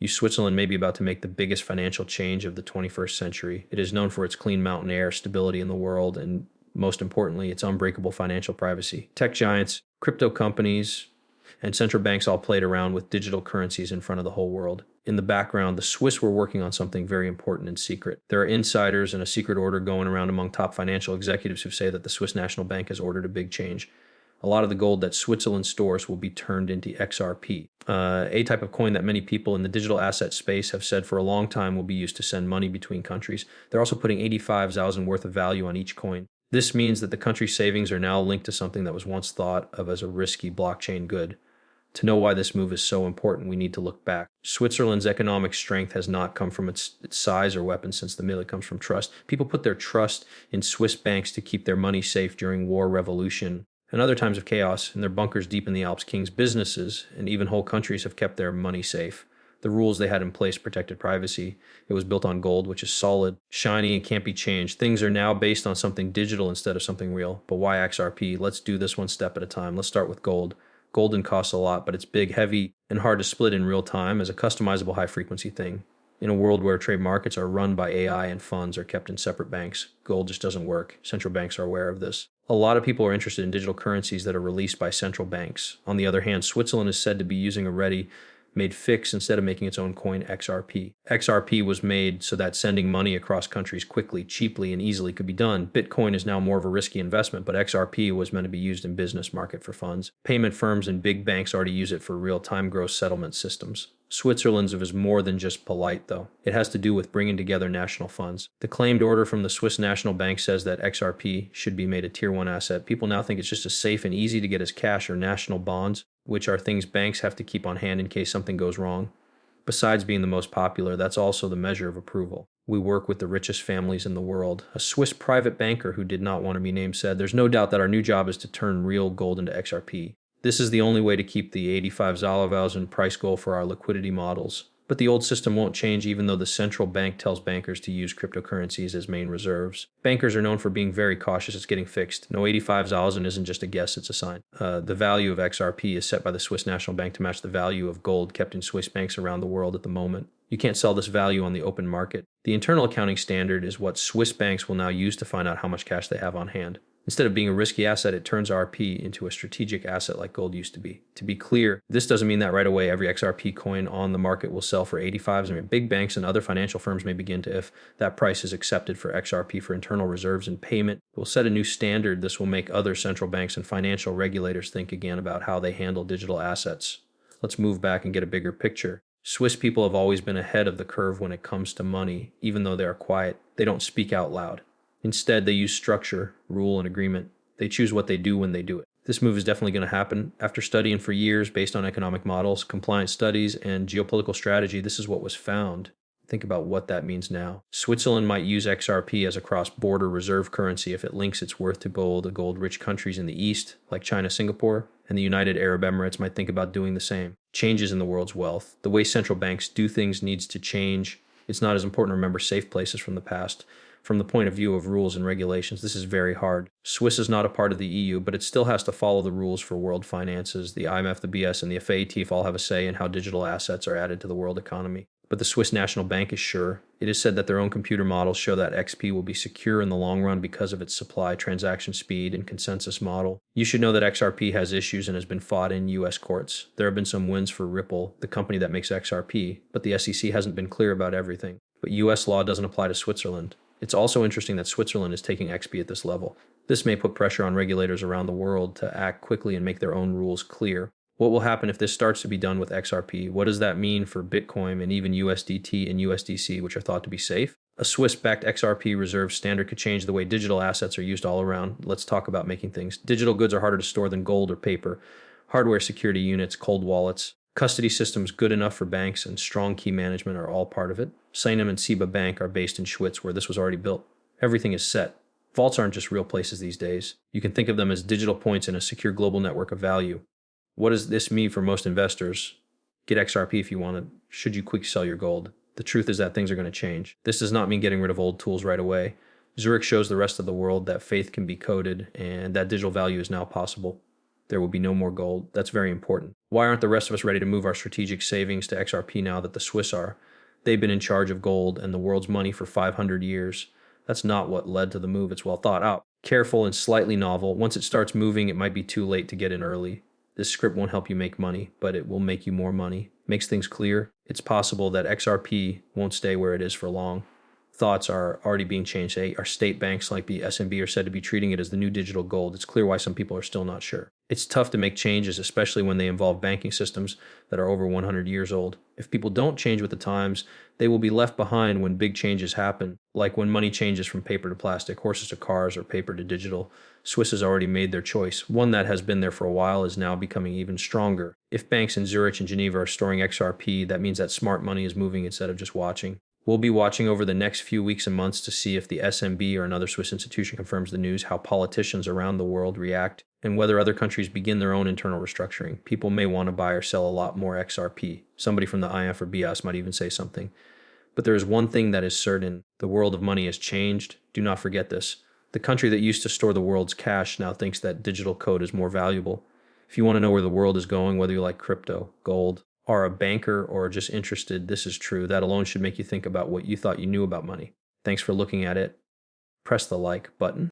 Switzerland may be about to make the biggest financial change of the 21st century. It is known for its clean mountain air, stability in the world, and most importantly, its unbreakable financial privacy. Tech giants, crypto companies, and central banks all played around with digital currencies in front of the whole world. In the background, the Swiss were working on something very important in secret. There are insiders and a secret order going around among top financial executives who say that the Swiss National Bank has ordered a big change. A lot of the gold that Switzerland stores will be turned into XRP, a type of coin that many people in the digital asset space have said for a long time will be used to send money between countries. They're also putting 85,000 worth of value on each coin. This means that the country's savings are now linked to something that was once thought of as a risky blockchain good. To know why this move is so important, we need to look back. Switzerland's economic strength has not come from its size or weapons since the mill. It comes from trust. People put their trust in Swiss banks to keep their money safe during war, revolution, and other times of chaos. In their bunkers deep in the Alps, kings, businesses, and even whole countries have kept their money safe. The rules they had in place protected privacy. It was built on gold, which is solid, shiny, and can't be changed. Things are now based on something digital instead of something real. But why XRP? Let's do this one step at a time. Let's start with gold. Golden costs a lot, but it's big, heavy, and hard to split in real time as a customizable high-frequency thing. In a world where trade markets are run by AI and funds are kept in separate banks, gold just doesn't work. Central banks are aware of this. A lot of people are interested in digital currencies that are released by central banks. On the other hand, Switzerland is said to be using a ready-made fix instead of making its own coin, XRP. XRP was made so that sending money across countries quickly, cheaply, and easily could be done. Bitcoin is now more of a risky investment, but XRP was meant to be used in business market for funds. Payment firms and big banks already use it for real-time gross settlement systems. Switzerland's is more than just polite, though. It has to do with bringing together national funds. The claimed order from the Swiss National Bank says that XRP should be made a Tier 1 asset. People now think it's just as safe and easy to get as cash or national bonds, which are things banks have to keep on hand in case something goes wrong. Besides being the most popular, that's also the measure of approval. We work with the richest families in the world. A Swiss private banker who did not want to be named said, "There's no doubt that our new job is to turn real gold into XRP. This is the only way to keep the 85,000 price goal for our liquidity models. But the old system won't change even though the central bank tells bankers to use cryptocurrencies as main reserves. Bankers are known for being very cautious. It's getting fixed. No 85,000 isn't just a guess, it's a sign. The value of XRP is set by the Swiss National Bank to match the value of gold kept in Swiss banks around the world at the moment. You can't sell this value on the open market. The internal accounting standard is what Swiss banks will now use to find out how much cash they have on hand. Instead of being a risky asset, it turns RP into a strategic asset like gold used to be. To be clear, this doesn't mean that right away every XRP coin on the market will sell for 85s. Big banks and other financial firms may begin to if that price is accepted for XRP for internal reserves and payment. It will set a new standard. This will make other central banks and financial regulators think again about how they handle digital assets. Let's move back and get a bigger picture. Swiss people have always been ahead of the curve when it comes to money, even though they are quiet. They don't speak out loud. Instead, they use structure, rule, and agreement. They choose what they do when they do it. This move is definitely going to happen. After studying for years based on economic models, compliance studies, and geopolitical strategy, this is what was found. Think about what that means now. Switzerland might use XRP as a cross-border reserve currency if it links its worth to gold. The gold-rich countries in the East, like China, Singapore, and the United Arab Emirates might think about doing the same. Changes in the world's wealth. The way central banks do things needs to change. It's not as important to remember safe places from the past. From the point of view of rules and regulations, this is very hard. Swiss is not a part of the EU, but it still has to follow the rules for world finances. The IMF, the BS, and the FATF all have a say in how digital assets are added to the world economy. But the Swiss National Bank is sure. It is said that their own computer models show that XP will be secure in the long run because of its supply, transaction speed, and consensus model. You should know that XRP has issues and has been fought in U.S. courts. There have been some wins for Ripple, the company that makes XRP, but the SEC hasn't been clear about everything. But U.S. law doesn't apply to Switzerland. It's also interesting that Switzerland is taking XP at this level. This may put pressure on regulators around the world to act quickly and make their own rules clear. What will happen if this starts to be done with XRP? What does that mean for Bitcoin and even USDT and USDC, which are thought to be safe? A Swiss-backed XRP reserve standard could change the way digital assets are used all around. Let's talk about making things. Digital goods are harder to store than gold or paper. Hardware security units, cold wallets, custody systems good enough for banks, and strong key management are all part of it. Sinum and Siba Bank are based in Schwyz, where this was already built. Everything is set. Vaults aren't just real places these days. You can think of them as digital points in a secure global network of value. What does this mean for most investors? Get XRP if you want it. Should you quick sell your gold? The truth is that things are going to change. This does not mean getting rid of old tools right away. Zurich shows the rest of the world that faith can be coded and that digital value is now possible. there will be no more gold. That's very important. Why aren't the rest of us ready to move our strategic savings to XRP now that the Swiss are? They've been in charge of gold and the world's money for 500 years. That's not what led to the move. It's well thought out. Careful and slightly novel. Once it starts moving, it might be too late to get in early. This script won't help you make money, but it will make you more money. Makes things clear. It's possible that XRP won't stay where it is for long. Thoughts are already being changed. Our state banks like the SMB are said to be treating it as the new digital gold. It's clear why some people are still not sure. It's tough to make changes, especially when they involve banking systems that are over 100 years old. If people don't change with the times, they will be left behind when big changes happen, like when money changes from paper to plastic, horses to cars, or paper to digital. Swiss has already made their choice. One that has been there for a while is now becoming even stronger. If banks in Zurich and Geneva are storing XRP, that means that smart money is moving instead of just watching. We'll be watching over the next few weeks and months to see if the SMB or another Swiss institution confirms the news, how politicians around the world react, and whether other countries begin their own internal restructuring. People may want to buy or sell a lot more XRP. Somebody from the IF or BIAS might even say something. But there is one thing that is certain. The world of money has changed. Do not forget this. The country that used to store the world's cash now thinks that digital code is more valuable. If you want to know where the world is going, whether you like crypto, gold, are a banker, or just interested, this is true. That alone should make you think about what you thought you knew about money. Thanks for looking at it. Press the like button.